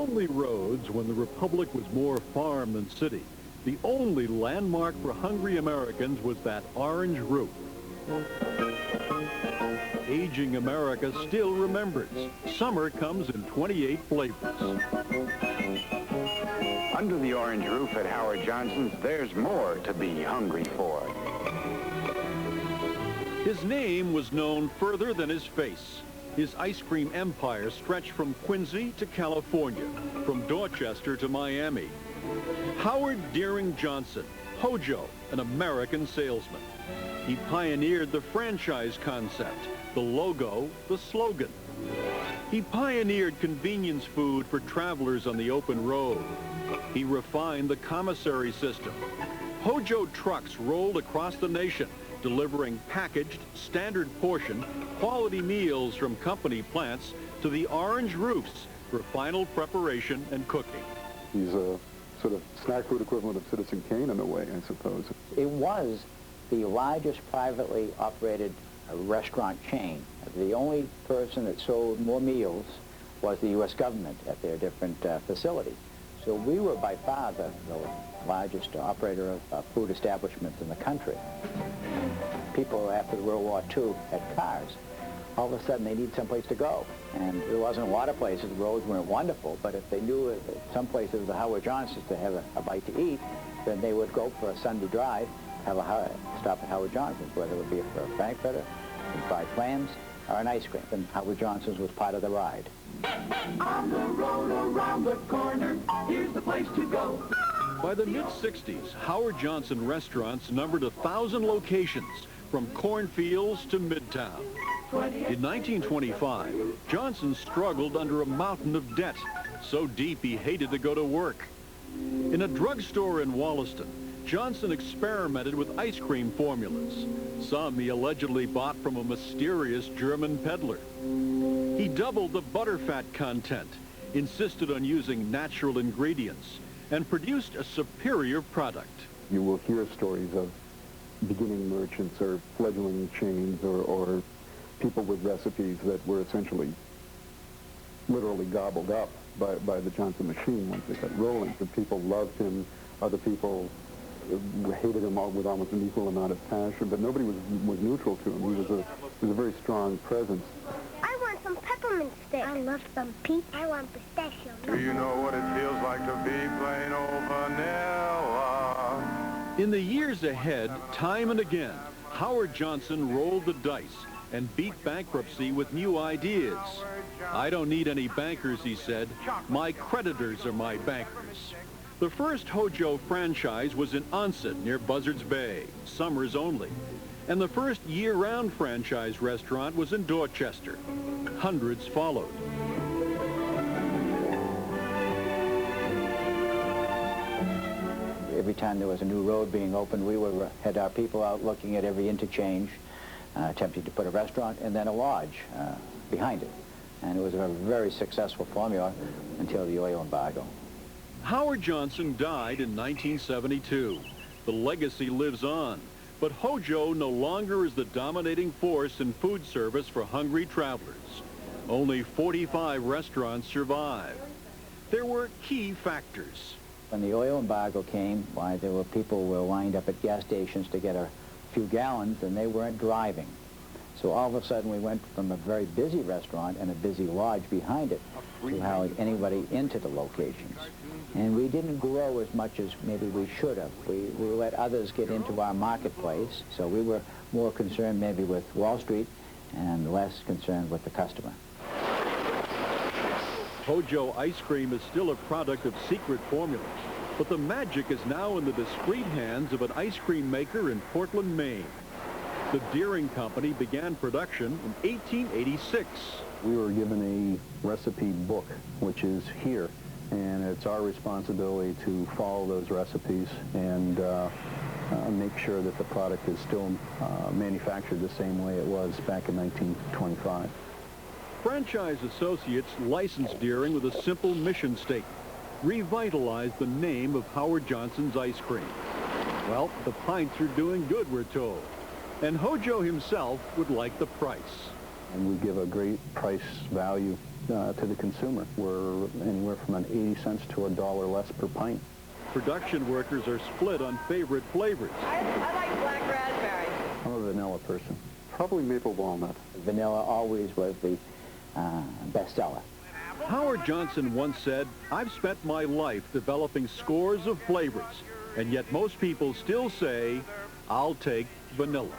lonely roads when the Republic was more farm than city, the only landmark for hungry Americans was that orange roof. Aging America still remembers. Summer comes in 28 flavors. Under the orange roof at Howard Johnson's, there's more to be hungry for. His name was known further than his face. His ice cream empire stretched from Quincy to California, from Dorchester to Miami. Howard Deering Johnson, Hojo, an American salesman. He pioneered the franchise concept, the logo, the slogan. He pioneered convenience food for travelers on the open road. He refined the commissary system. Hojo trucks rolled across the nation, delivering packaged, standard portion, quality meals from company plants to the orange roofs for final preparation and cooking. He's a sort of snack food equivalent of Citizen Kane in a way, I suppose. It was the largest privately operated restaurant chain. The only person that sold more meals was the U.S. government at their different facilities. So we were by far the largest operator of food establishments in the country. People after World War II had cars. All of a sudden they need someplace to go. And there wasn't a lot of places, the roads weren't wonderful, but if they knew that some places the Howard Johnson's to have a bite to eat, then they would go for a Sunday drive, have a stop at Howard Johnson's, whether it would be for a frankfurter, fried clams, or an ice cream. And Howard Johnson's was part of the ride. On the road around the corner, here's the place to go. By the mid-60s, Howard Johnson restaurants numbered 1,000 locations, from cornfields to Midtown. In 1925, Johnson struggled under a mountain of debt, so deep he hated to go to work. In a drugstore in Wollaston, Johnson experimented with ice cream formulas. Some he allegedly bought from a mysterious German peddler. He doubled the butterfat content, insisted on using natural ingredients, and produced a superior product. You will hear stories of beginning merchants or fledgling chains or people with recipes that were essentially literally gobbled up by the Johnson machine once it got rolling. So people loved him, other people hated him with almost an equal amount of passion, but nobody was neutral to him. He was a very strong presence. I want some peppermint stick. I love some peach. I want pistachio. Do you know what it feels like to be plain old vanilla? In the years ahead, time and again, Howard Johnson rolled the dice and beat bankruptcy with new ideas. I don't need any bankers, he said. My creditors are my bankers. The first Hojo franchise was in Onset near Buzzards Bay, summers only. And the first year-round franchise restaurant was in Dorchester. Hundreds followed. Every time there was a new road being opened, we had our people out looking at every interchange, attempting to put a restaurant and then a lodge behind it. And it was a very successful formula until the oil embargo. Howard Johnson died in 1972. The legacy lives on. But Hojo no longer is the dominating force in food service for hungry travelers. Only 45 restaurants survive. There were key factors. When the oil embargo came, why there were people who were lined up at gas stations to get a few gallons, and they weren't driving. So all of a sudden we went from a very busy restaurant and a busy lodge behind it to allowing anybody into the locations. And we didn't grow as much as maybe we should have. We let others get into our marketplace, so we were more concerned maybe with Wall Street and less concerned with the customer. Hojo ice cream is still a product of secret formula, but the magic is now in the discreet hands of an ice cream maker in Portland, Maine. The Deering Company began production in 1886. We were given a recipe book, which is here, and it's our responsibility to follow those recipes and make sure that the product is still manufactured the same way it was back in 1925. Franchise associates licensed Deering with a simple mission statement: revitalize the name of Howard Johnson's ice cream. Well, the pints are doing good, we're told. And Hojo himself would like the price. And we give a great price value to the consumer. We're anywhere from an 80 cents to $1 less per pint. Production workers are split on favorite flavors. I like black raspberry. I'm a vanilla person. Probably maple walnut. Vanilla always was the bestseller. Howard Johnson once said, "I've spent my life developing scores of flavors, and yet most people still say, I'll take vanilla."